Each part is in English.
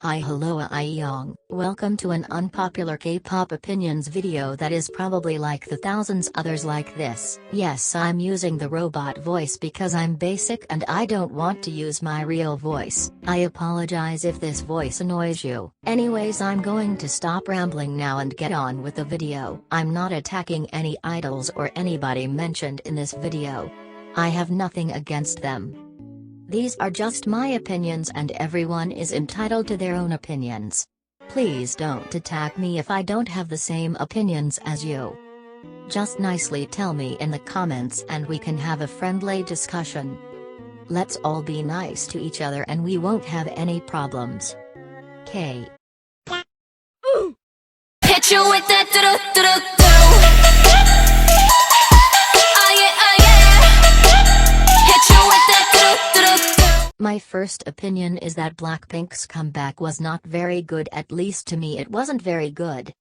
Hi, hello, Young. Welcome to an unpopular K-pop opinions video that is probably like the thousands others like this. Yes, I'm using the robot voice because I'm basic and I don't want to use my real voice. I apologize if this voice annoys you. Anyways, I'm going to stop rambling now and get on with the video. I'm not attacking any idols or anybody mentioned in this video. I have nothing against them. These are just my opinions and everyone is entitled to their own opinions. Please don't attack me if I don't have the same opinions as you. Just nicely tell me in the comments and we can have a friendly discussion. Let's all be nice to each other and we won't have any problems. K. Hit you with that do-do-do-do-do. My first opinion is that BLACKPINK's comeback was not very good, at least to me it wasn't very good.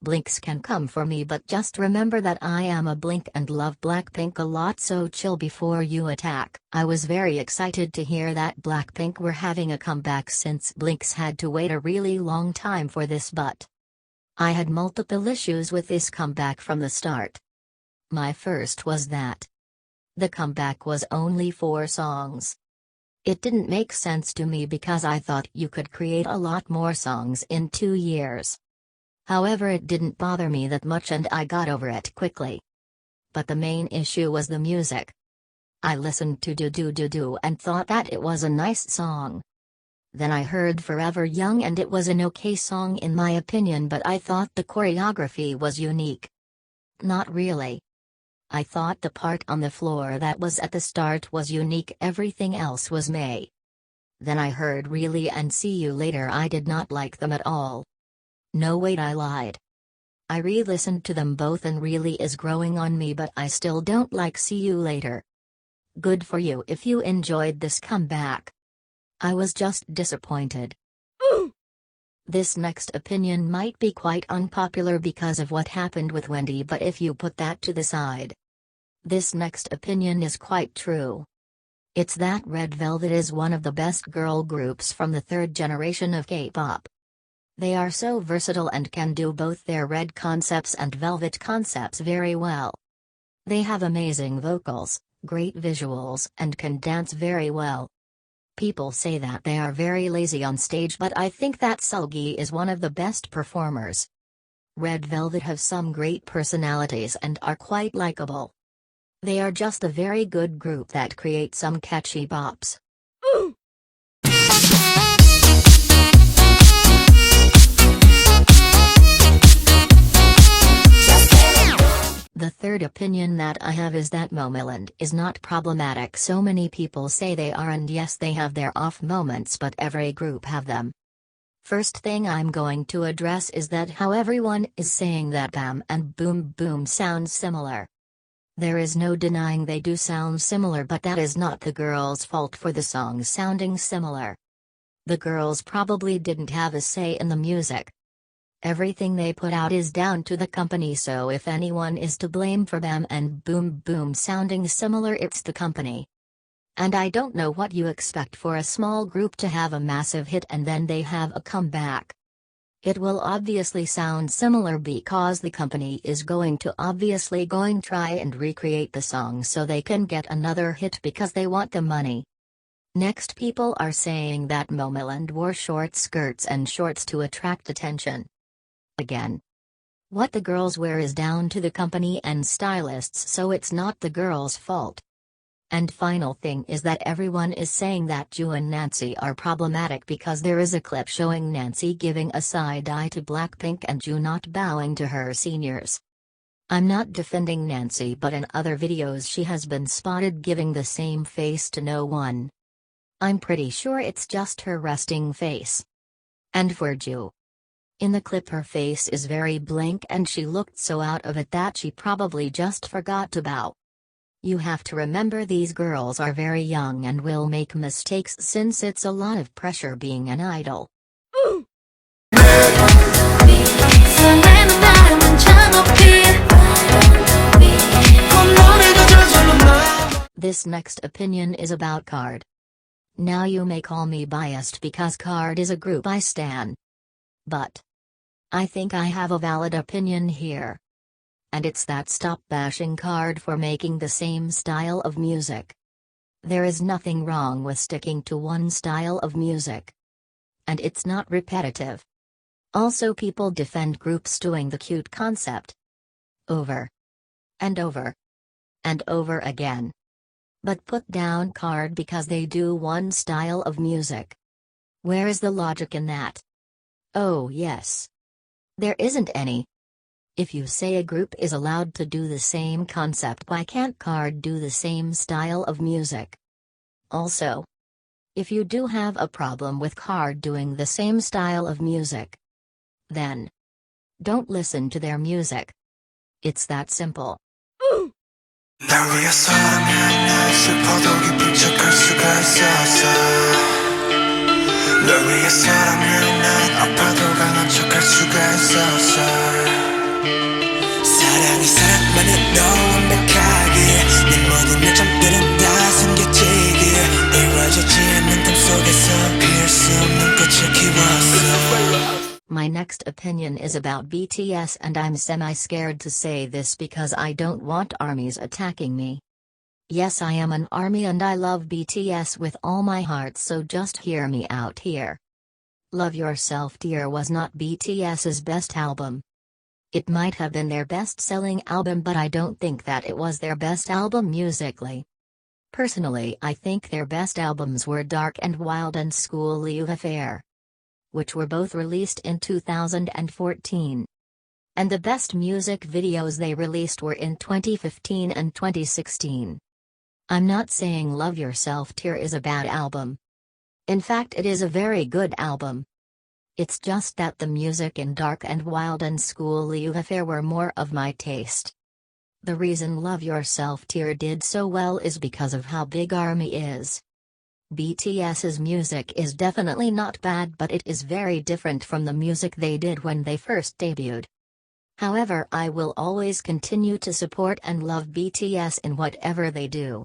Blinks can come for me, but just remember that I am a Blink and love BLACKPINK a lot, so chill before you attack. I was very excited to hear that BLACKPINK were having a comeback since Blinks had to wait a really long time for this, but I had multiple issues with this comeback from the start. My first was that the comeback was only 4 songs. It didn't make sense to me because I thought you could create a lot more songs in 2 years. However, it didn't bother me that much and I got over it quickly. But the main issue was the music. I listened to Do Do Do Do and thought that it was a nice song. Then I heard Forever Young and it was an okay song in my opinion, but I thought the choreography was unique. Not really. I thought the part on the floor that was at the start was unique, everything else was meh. Then I heard Really and See You Later. I did not like them at all. No, wait, I lied. I re-listened to them both and Really is growing on me, but I still don't like See You Later. Good for you if you enjoyed this comeback. I was just disappointed. This next opinion might be quite unpopular because of what happened with Wendy, but if you put that to the side, this next opinion is quite true. It's that Red Velvet is one of the best girl groups from the 3rd generation of K-pop. They are so versatile and can do both their Red concepts and Velvet concepts very well. They have amazing vocals, great visuals, and can dance very well. People say that they are very lazy on stage, but I think that Seulgi is one of the best performers. Red Velvet have some great personalities and are quite likable. They are just a very good group that create some catchy bops. The third opinion that I have is that Momoland is not problematic. So many people say they are, and yes, they have their off moments, but every group have them. First thing I'm going to address is that how everyone is saying that Bam and Boom Boom sound similar. There is no denying they do sound similar, but that is not the girls' fault for the songs sounding similar. The girls probably didn't have a say in the music. Everything they put out is down to the company, so if anyone is to blame for Bam and Boom Boom sounding similar, it's the company. And I don't know what you expect for a small group to have a massive hit and then they have a comeback. It will obviously sound similar because the company is going to try and recreate the song so they can get another hit because they want the money. Next, people are saying that Momoland wore short skirts and shorts to attract attention. Again, what the girls wear is down to the company and stylists, so it's not the girls' fault. And final thing is that everyone is saying that Ju and Nancy are problematic because there is a clip showing Nancy giving a side eye to BLACKPINK and Ju not bowing to her seniors. I'm not defending Nancy, but in other videos she has been spotted giving the same face to no one. I'm pretty sure it's just her resting face. And for Ju, in the clip her face is very blank and she looked so out of it that she probably just forgot to bow. You have to remember these girls are very young and will make mistakes since it's a lot of pressure being an idol. This next opinion is about Card. Now you may call me biased because KARD is a group I stan. But I think I have a valid opinion here. And it's that stop bashing KARD for making the same style of music. There is nothing wrong with sticking to one style of music. And it's not repetitive. Also, people defend groups doing the cute concept over and over and over again. But put down KARD because they do one style of music. Where is the logic in that? Oh yes. There isn't any. If you say a group is allowed to do the same concept, why can't KARD do the same style of music? Also, if you do have a problem with KARD doing the same style of music, then don't listen to their music. It's that simple. 날 위해서라면 난 슬퍼도 기쁜 척할 수가 있었어 널 위해서라면 난 아파도 강한 척할 수가 있었어 사랑이 사랑만은 너 완벽하게 내 모든 요점들은 다 숨겨지길 이루어지지 않는 꿈 속에서 피할 수 없는 꽃을 키웠어. My next opinion is about BTS, and I'm semi-scared to say this because I don't want armies attacking me. Yes, I am an army and I love BTS with all my heart, so just hear me out here. Love Yourself Dear was not BTS's best album. It might have been their best-selling album, but I don't think that it was their best album musically. Personally, I think their best albums were Dark and Wild and CNBLUE Affair, which were both released in 2014. And the best music videos they released were in 2015 and 2016. I'm not saying Love Yourself Dear is a bad album. In fact, it is a very good album. It's just that the music in Dark and Wild and CNBLUE Affair were more of my taste. The reason Love Yourself Dear did so well is because of how big ARMY is. BTS's music is definitely not bad, but it is very different from the music they did when they first debuted. However, I will always continue to support and love BTS in whatever they do.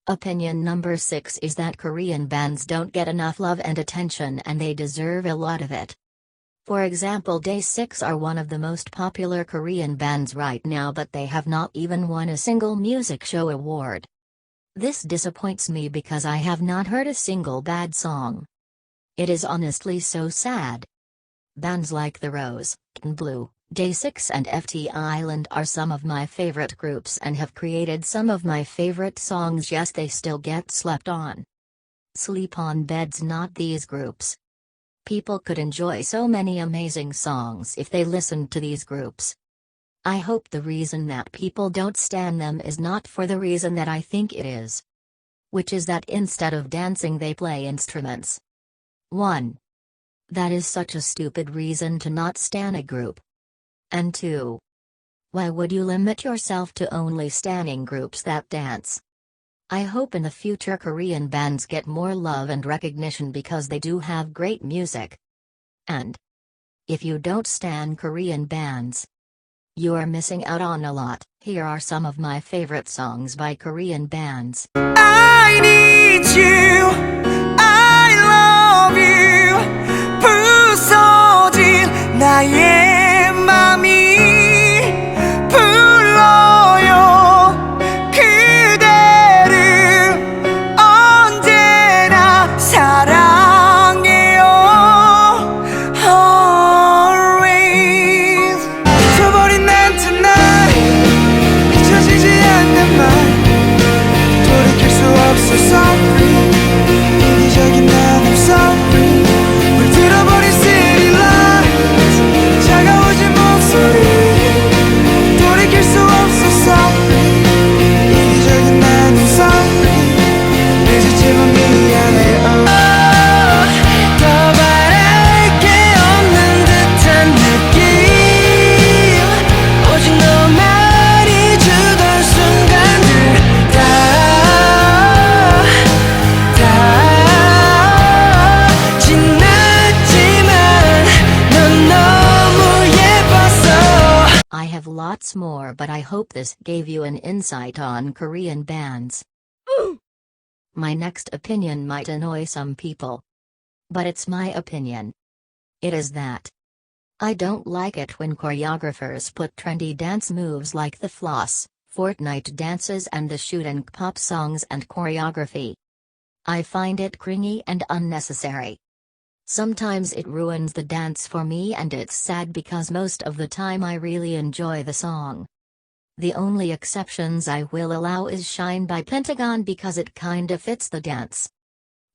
Opinion number 6 is that Korean bands don't get enough love and attention, and they deserve a lot of it. For example, Day6 are one of the most popular Korean bands right now, but they have not even won a single music show award. This disappoints me because I have not heard a single bad song. It is honestly so sad. Bands like The Rose, CNBLUE, Day6 and FT Island are some of my favorite groups and have created some of my favorite songs, yet they still get slept on. Sleep on beds, not these groups. People could enjoy so many amazing songs if they listened to these groups. I hope the reason that people don't stan them is not for the reason that I think it is. Which is that instead of dancing they play instruments. 1. That is such a stupid reason to not stan a group. And 2. Why would you limit yourself to only stanning groups that dance? I hope in the future Korean bands get more love and recognition because they do have great music. And if you don't stan Korean bands, you are missing out on a lot. Here are some of my favorite songs by Korean bands. I need you, I love you. 부서진 나의 맘이 불러요. 그대를 언제나 사랑해요. Always. 잊어버린 난 tonight 잊혀지지 않는 말 돌이킬 수 없어 sorry 이기적인 난 I'm sorry 물들어버린 city lights 차가워진 목소리 돌이킬 수 없어 sorry 이기적인 난 I'm sorry 늦었지만 미안해 더 바랄 게 없는 듯한 느낌 오직 너만이 주던 순간들 다 지났지만 넌 너무 예뻤어. I have lots more, but I hope this gave you an insight on Korean bands. My next opinion might annoy some people. But it's my opinion. It is that I don't like it when choreographers put trendy dance moves like the floss, Fortnite dances and the shoot in Kpop songs and choreography. I find it cringy and unnecessary. Sometimes it ruins the dance for me, and it's sad because most of the time I really enjoy the song. The only exceptions I will allow is Shine by Pentagon because it kinda fits the dance.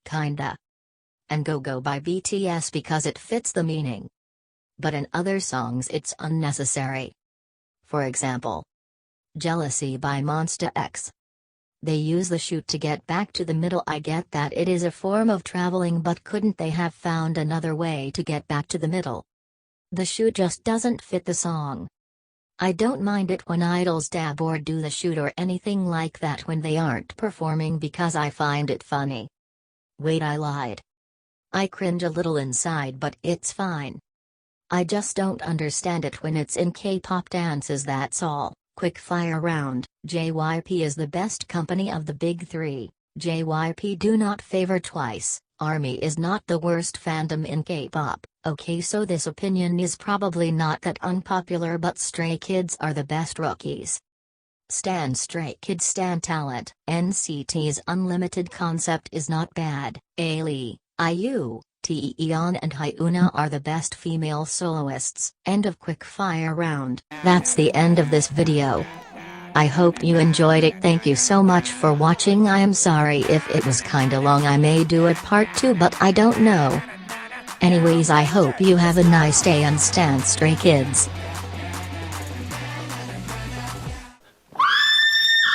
Kinda. And Go Go by BTS because it fits the meaning. But in other songs it's unnecessary. For example, Jealousy by Monsta X. They use the shoot to get back to the middle. I get that it is a form of traveling, but couldn't they have found another way to get back to the middle? The shoot just doesn't fit the song. I don't mind it when idols dab or do the shoot or anything like that when they aren't performing because I find it funny. Wait, I lied. I cringe a little inside, but it's fine. I just don't understand it when it's in K-pop dances, that's all. Quick fire round. JYP is the best company of the big three. JYP do not favor twice. ARMY is not the worst fandom in K-pop. Okay, so this opinion is probably not that unpopular, but Stray Kids are the best rookies. Stan Stray Kids, stan talent. NCT's Unlimited concept is not bad. ALE, IU, edawn and Hyuna are the best female soloists. End of quick fire round. That's the end of this video. I hope you enjoyed it. Thank you so much for watching. I am sorry if it was kinda long. I may do a part 2, but I don't know. Anyways, I hope you have a nice day and stan Stray Kids.